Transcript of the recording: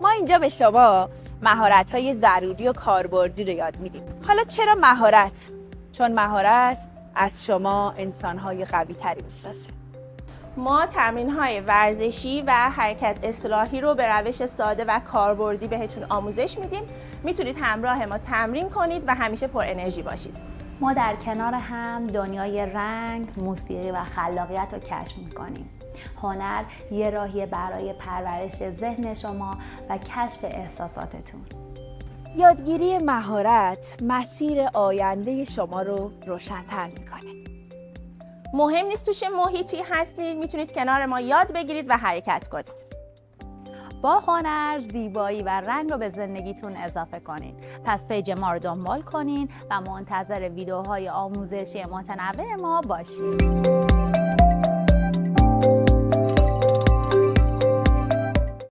ما اینجا به شما مهارت‌های ضروری و کاربردی رو یاد میدیم. حالا چرا مهارت؟ چون مهارت از شما انسان‌های قوی‌تری می‌سازه. ما تمرین‌های ورزشی و حرکت اصلاحی رو به روش ساده و کاربردی بهتون آموزش میدیم. میتونید همراه ما تمرین کنید و همیشه پر انرژی باشید. ما در کنار هم دنیای رنگ، موسیقی و خلاقیت رو کشف می‌کنیم. هنر یه راهیه برای پرورش ذهن شما و کشف احساساتتون. یادگیری مهارت مسیر آینده شما رو روشن‌تر می‌کنه. مهم نیست تو چه محیطی هستید، میتونید کنار ما یاد بگیرید و حرکت کنید. با هنر، زیبایی و رنگ رو به زندگیتون اضافه کنید. پس پیج ما رو دنبال کنید و منتظر ویدیوهای آموزشی متنوع ما باشید.